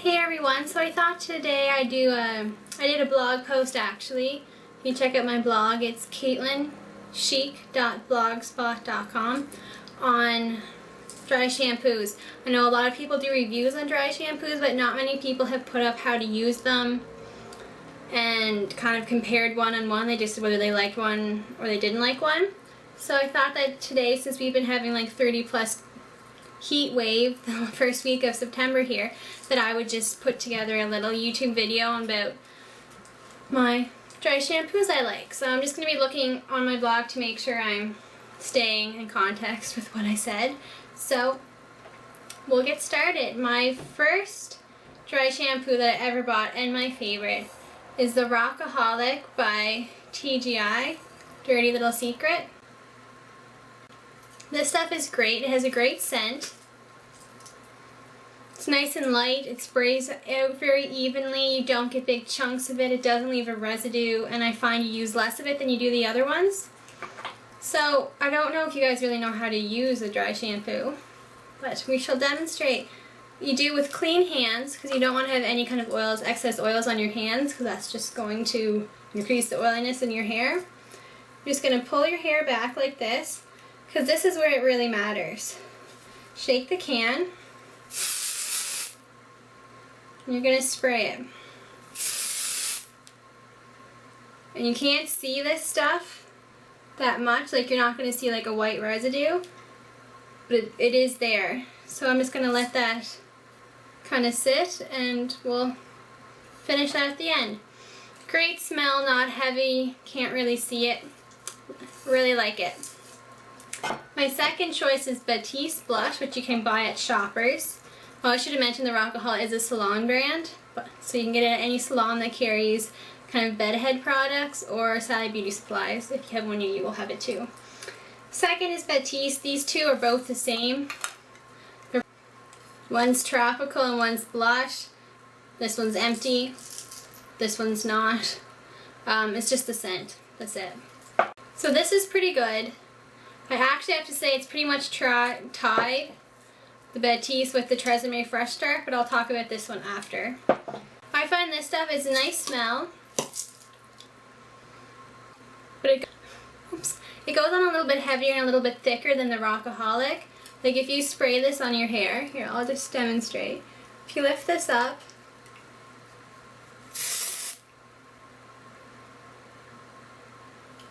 Hey everyone, so I thought today I did a blog post actually. You can check out my blog. It's caitlinchic.blogspot.com on dry shampoos. I know a lot of people do reviews on dry shampoos, but not many people have put up how to use them and kind of compared one-on-one. They just said whether they liked one or they didn't like one. So I thought that today, since we've been having like 30 plus heat wave the first week of September here, that I would just put together a little YouTube video about my dry shampoos I like. So I'm just going to be looking on my blog to make sure I'm staying in context with what I said. So we'll get started. My first dry shampoo that I ever bought, and my favorite, is the Rockaholic by TGI, Dirty Little Secret. This stuff is great. It has a great scent. It's nice and light. It sprays out very evenly. You don't get big chunks of it. It doesn't leave a residue, and I find you use less of it than you do the other ones. So I don't know if you guys really know how to use a dry shampoo, but we shall demonstrate. You do with clean hands, because you don't want to have any kind of oils, excess oils on your hands, because that's just going to increase the oiliness in your hair. You're just going to pull your hair back like this, because this is where it really matters. Shake the can, and you're going to spray it. And you can't see this stuff that much, like you're not going to see like a white residue, but it is there. So I'm just going to let that kind of sit, and we'll finish that at the end. Great smell, not heavy, can't really see it. Really like it. My second choice is Batiste Blush, which you can buy at Shoppers. Oh, I should have mentioned the Rockaholic is a salon brand, so you can get it at any salon that carries kind of bedhead products, or Sally Beauty Supplies. If you have one near you, will have it too. Second is Batiste. These two are both the same. One's tropical and one's blush. This one's empty. This one's not. It's just the scent. That's it. So this is pretty good. I actually have to say it's pretty much tied, the Batiste with the Tresemme Fresh Start, but I'll talk about this one after. I find this stuff is a nice smell, but it goes on a little bit heavier and a little bit thicker than the Rockaholic. Like if you spray this on your hair, here I'll just demonstrate. If you lift this up,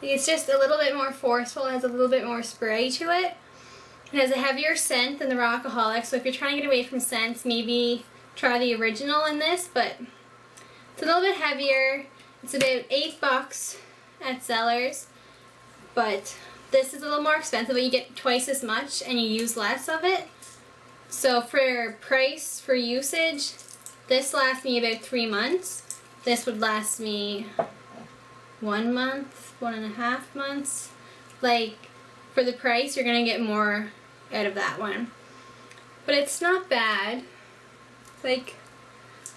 it's just a little bit more forceful, it has a little bit more spray to it. It has a heavier scent than the Rockaholic, so if you're trying to get away from scents, maybe try the original in this, but it's a little bit heavier. It's about $8 at Zellers, but this is a little more expensive, but you get twice as much and you use less of it. So for price, for usage, this lasts me about 3 months. This would last me 1 month, 1.5 months. Like, for the price, you're gonna get more out of that one. But it's not bad. Like,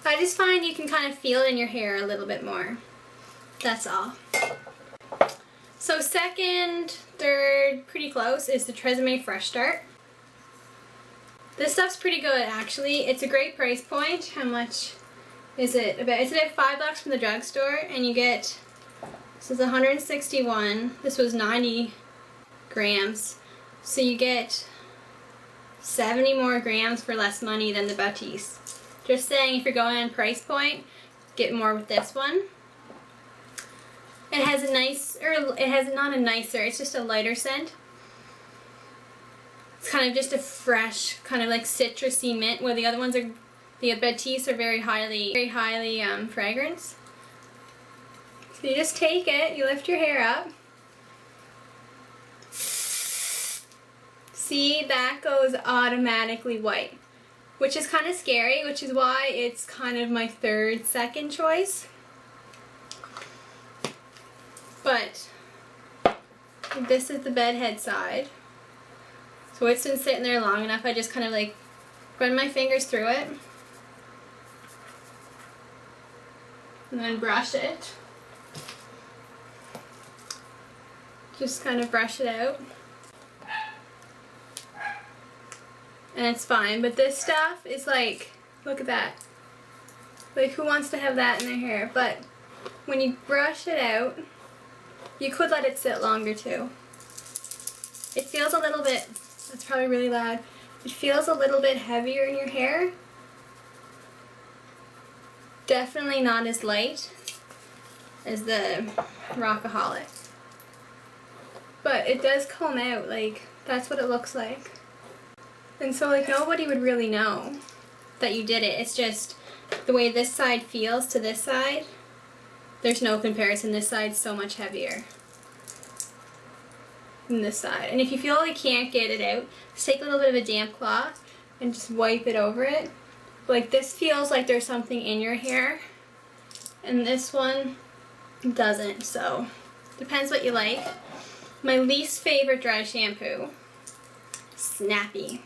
I just find you can kind of feel it in your hair a little bit more. That's all. So second, third, pretty close, is the Tresemme Fresh Start. This stuff's pretty good, actually. It's a great price point. How much is it? It's about $5 from the drugstore, and you get, this is 161. This was 90 grams. So you get 70 more grams for less money than the Batiste. Just saying, if you're going on price point, get more with this one. It has a nice, or it has not a nicer, it's just a lighter scent. It's kind of just a fresh, kind of like citrusy mint, where the other ones are, the Batiste are very highly fragrance. So you just take it, you lift your hair up. See, that goes automatically white, which is kind of scary, which is why it's kind of my second choice. But this is the bedhead side. So it's been sitting there long enough, I just kind of like run my fingers through it and then brush it. Just kind of brush it out. And it's fine, but this stuff is like, look at that. Like, who wants to have that in their hair? But when you brush it out, you could let it sit longer too. It feels a little bit, that's probably really loud, it feels a little bit heavier in your hair. Definitely not as light as the Rockaholic. But it does comb out, like, that's what it looks like. And so, like, nobody would really know that you did it. It's just the way this side feels to this side. There's no comparison. This side's so much heavier than this side. And if you feel like you can't get it out, just take a little bit of a damp cloth and just wipe it over it. Like, this feels like there's something in your hair, and this one doesn't, so depends what you like. My least favorite dry shampoo, Snappy.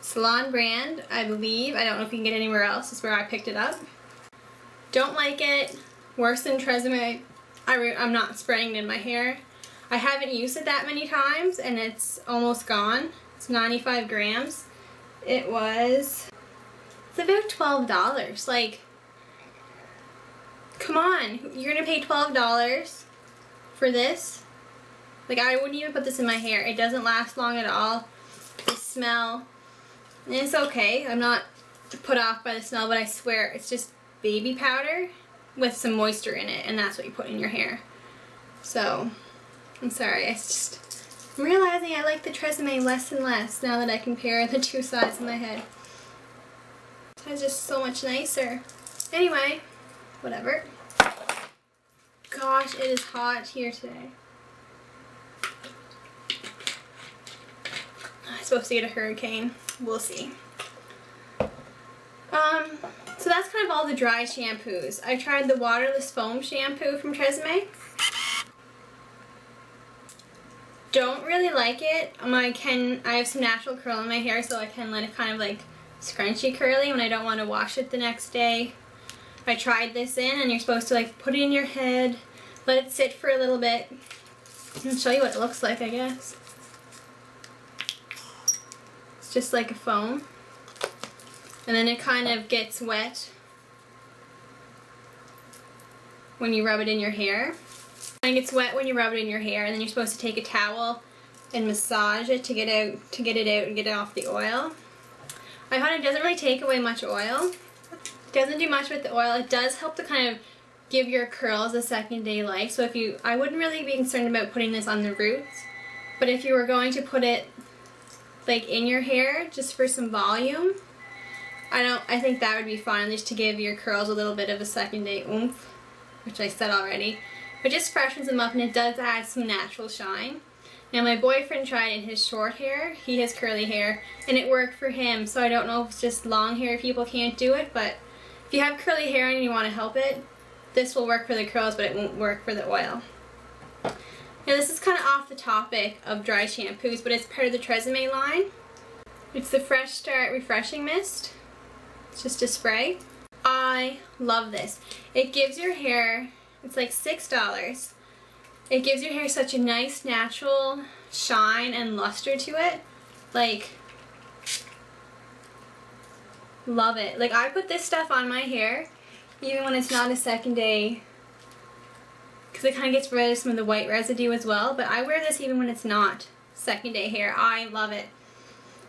Salon brand, I believe. I don't know if you can get it anywhere else. It's where I picked it up. Don't like it. Worse than Tresemme. I'm not spraying it in my hair. I haven't used it that many times, and it's almost gone. It's 95 grams. It's about $12. Like, come on. You're gonna pay $12 for this? Like, I wouldn't even put this in my hair. It doesn't last long at all. The smell, and it's okay. I'm not put off by the smell, but I swear it's just baby powder with some moisture in it, and that's what you put in your hair. So, I'm sorry. I'm realizing I like the Tresemme less and less now that I compare the two sides of my head. It's just so much nicer. Anyway, whatever. Gosh, it is hot here today. I'm supposed to get a hurricane. We'll see. So that's kind of all the dry shampoos. I tried the waterless foam shampoo from Tresemme. Don't really like it. I have some natural curl in my hair, so I can let it kind of like scrunchy curly when I don't want to wash it the next day. I tried this in, and you're supposed to like put it in your head, let it sit for a little bit, and show you what it looks like, I guess. It's just like a foam, and then it kind of gets wet when you rub it in your hair. And it gets wet when you rub it in your hair, and then you're supposed to take a towel and massage it to get it out and get it off the oil. I find it doesn't really take away much oil. It doesn't do much with the oil. It does help to kind of give your curls a second day life. So I wouldn't really be concerned about putting this on the roots, but if you were going to put it like in your hair just for some volume, I think that would be fine, just to give your curls a little bit of a second day oomph, which I said already. But just freshens them up, and it does add some natural shine. Now, my boyfriend tried in his short hair. He has curly hair, and it worked for him. So I don't know if it's just long hair people can't do it, but if you have curly hair and you want to help it, this will work for the curls, but it won't work for the oil. Now, this is kind of off the topic of dry shampoos, but it's part of the Tresemme line. It's the Fresh Start Refreshing Mist. It's just a spray. I love this. It gives your hair, it's like $6. It gives your hair such a nice natural shine and luster to it. Like, love it. Like, I put this stuff on my hair even when it's not a second day, because it kind of gets rid of some of the white residue as well, but I wear this even when it's not second day hair. I love it.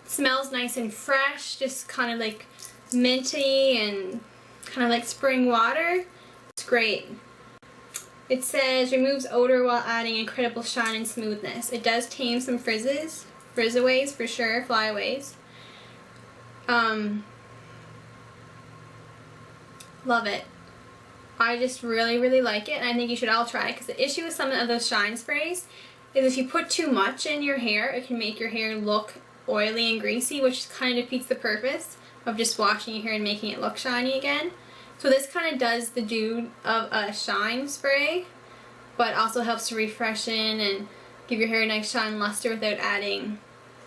It smells nice and fresh, just kind of like minty and kind of like spring water. It's great. It says removes odor while adding incredible shine and smoothness. It does tame some frizzaways for sure, flyaways. Love it. I just really, really like it, and I think you should all try it, because the issue with some of those shine sprays is if you put too much in your hair, it can make your hair look oily and greasy, which kind of defeats the purpose of just washing your hair and making it look shiny again. So this kind of does the do of a shine spray, but also helps to refreshen and give your hair a nice shine luster without adding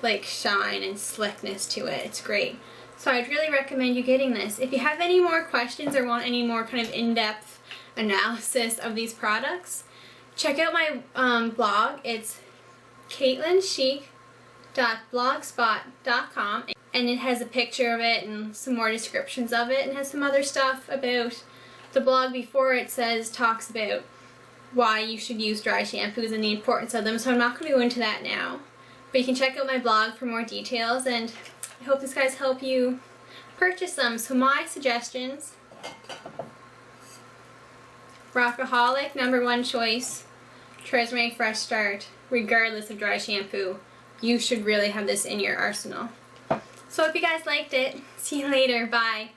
like shine and slickness to it. It's great. So I'd really recommend you getting this. If you have any more questions or want any more kind of in-depth analysis of these products, check out my blog. It's caitlinchic.blogspot.com. and it has a picture of it and some more descriptions of it, and has some other stuff about the blog before it talks about why you should use dry shampoos and the importance of them, so I'm not going to go into that now. But you can check out my blog for more details, and I hope this guys help you purchase them. So my suggestions: Rockaholic, #1 choice. Tresemme Fresh Start. Regardless of dry shampoo, you should really have this in your arsenal. So if you guys liked it, see you later. Bye.